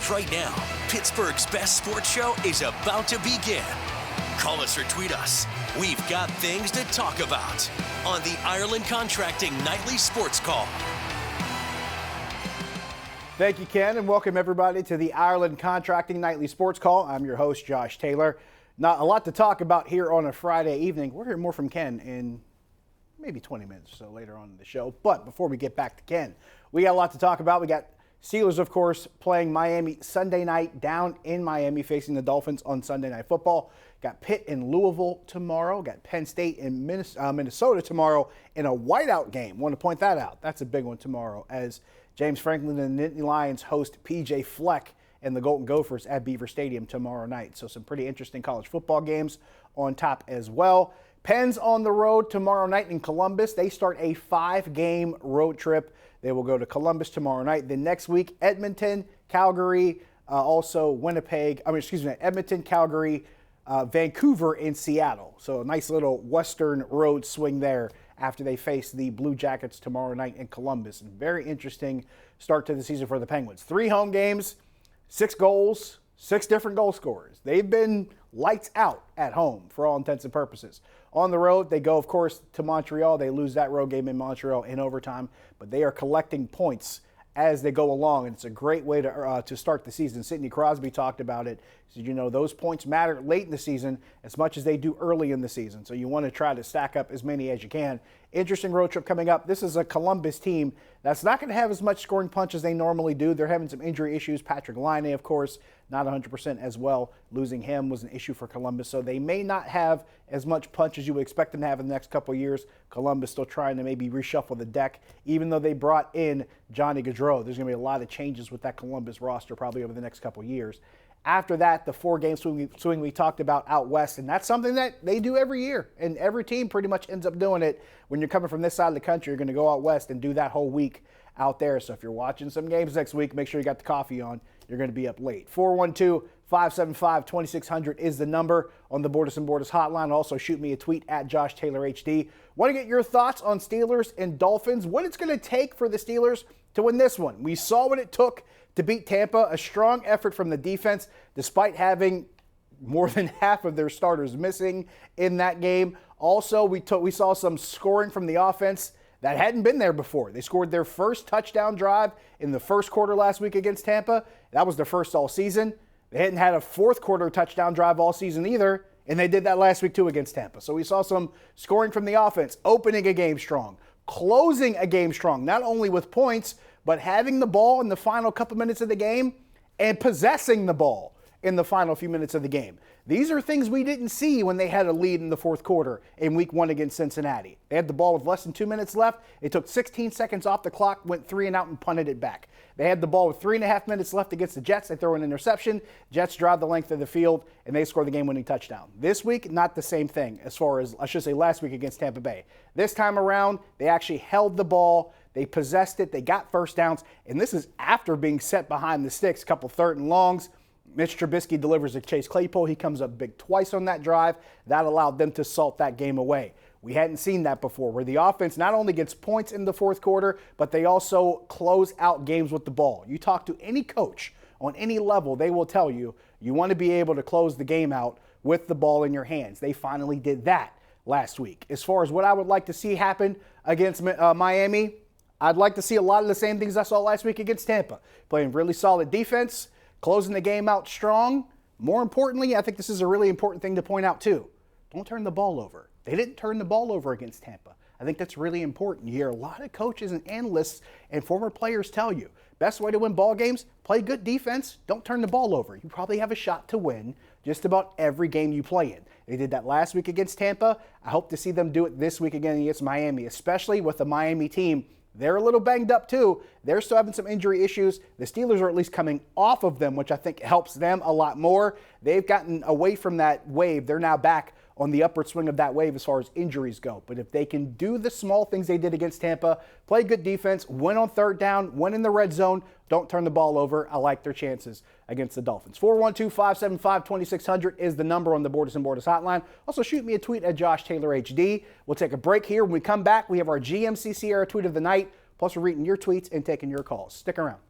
Right now, Pittsburgh's best sports show is about to begin. Call us or tweet us. We've got things to talk about on the Ireland Contracting Nightly Sports Call. Thank you, Ken, and welcome everybody to the Ireland Contracting Nightly Sports Call. I'm your host, Josh Taylor. Not a lot to talk about here on a Friday evening. We'll hear more from Ken in maybe 20 minutes or so later on in the show. But before we get back to Ken, we got a lot to talk about. We got Steelers, of course, playing Miami Sunday night down in Miami, facing the Dolphins on Sunday Night Football. Got Pitt in Louisville tomorrow. Got Penn State in Minnesota tomorrow in a whiteout game. Want to point that out. That's a big one tomorrow as James Franklin and the Nittany Lions host P.J. Fleck and the Golden Gophers at Beaver Stadium tomorrow night. So some pretty interesting college football games on top as well. Penn's on the road tomorrow night in Columbus. They start a 5-game road trip. They will go to Columbus tomorrow night. Then next week, Edmonton, Calgary, Edmonton, Calgary, Vancouver, and Seattle. So a nice little western road swing there after they face the Blue Jackets tomorrow night in Columbus. And very interesting start to the season for the Penguins. 3 home games, 6 goals, 6 different goal scorers. They've been lights out at home for all intents and purposes. On the road, they go, of course, to Montreal. They lose that road game in Montreal in overtime, but they are collecting points as they go along, and it's a great way to start the season. Sidney Crosby talked about it. He said, those points matter late in the season as much as they do early in the season, so you want to try to stack up as many as you can. Interesting road trip coming up. This is a Columbus team that's not going to have as much scoring punch as they normally do. They're having some injury issues. Patrick Laine, of course, not 100% as well. Losing him was an issue for Columbus, so they may not have as much punch as you would expect them to have in the next couple of years. Columbus still trying to maybe reshuffle the deck, even though they brought in Johnny Gaudreau. There's going to be a lot of changes with that Columbus roster probably over the next couple of years. After that, the 4-game swing we talked about out west, and that's something that they do every year, and every team pretty much ends up doing it. When you're coming from this side of the country, you're going to go out west and do that whole week out there. So if you're watching some games next week, make sure you got the coffee on. You're going to be up late. 412-575-2600 is the number on the Borders and Borders hotline. Also, shoot me a tweet at Josh Taylor HD. Want to get your thoughts on Steelers and Dolphins, what it's going to take for the Steelers to win this one. We saw what it took to beat Tampa, a strong effort from the defense, despite having more than half of their starters missing in that game. Also, we saw some scoring from the offense that hadn't been there before. They scored their first touchdown drive in the first quarter last week against Tampa. That was their first all season. They hadn't had a fourth quarter touchdown drive all season either, and they did that last week too against Tampa. So we saw some scoring from the offense, opening a game strong, closing a game strong, not only with points, but having the ball in the final couple minutes of the game and possessing the ball in the final few minutes of the game. These are things we didn't see when they had a lead in the fourth quarter in week 1 against Cincinnati. They had the ball with less than 2 minutes left. It took 16 seconds off the clock, went 3 and out and punted it back. They had the ball with 3.5 minutes left against the Jets. They throw an interception. Jets drive the length of the field, and they score the game-winning touchdown. This week, not the same thing as far as, I should say, last week against Tampa Bay. This time around, they actually held the ball. They possessed it. They got first downs, and this is after being set behind the sticks, a couple 3rd and longs. Mitch Trubisky delivers a Chase Claypool. He comes up big twice on that drive. That allowed them to salt that game away. We hadn't seen that before, where the offense not only gets points in the fourth quarter, but they also close out games with the ball. You talk to any coach on any level, they will tell you, you want to be able to close the game out with the ball in your hands. They finally did that last week. As far as what I would like to see happen against Miami, I'd like to see a lot of the same things I saw last week against Tampa. Playing really solid defense, closing the game out strong. More importantly, I think this is a really important thing to point out too. Don't turn the ball over. They didn't turn the ball over against Tampa. I think that's really important. You hear a lot of coaches and analysts and former players tell you, best way to win ball games, play good defense, don't turn the ball over. You probably have a shot to win just about every game you play in. They did that last week against Tampa. I hope to see them do it this week again against Miami, especially with the Miami team. They're a little banged up too. They're still having some injury issues. The Steelers are at least coming off of them, which I think helps them a lot more. They've gotten away from that wave. They're now back on the upward swing of that wave as far as injuries go. But if they can do the small things they did against Tampa, play good defense, win on 3rd down, win in the red zone, don't turn the ball over, I like their chances against the Dolphins. 412-575-2600 is the number on the Borders and Borders hotline. Also, shoot me a tweet at Josh Taylor HD. We'll take a break here. When we come back, we have our GMC Sierra tweet of the night. Plus, we're reading your tweets and taking your calls. Stick around.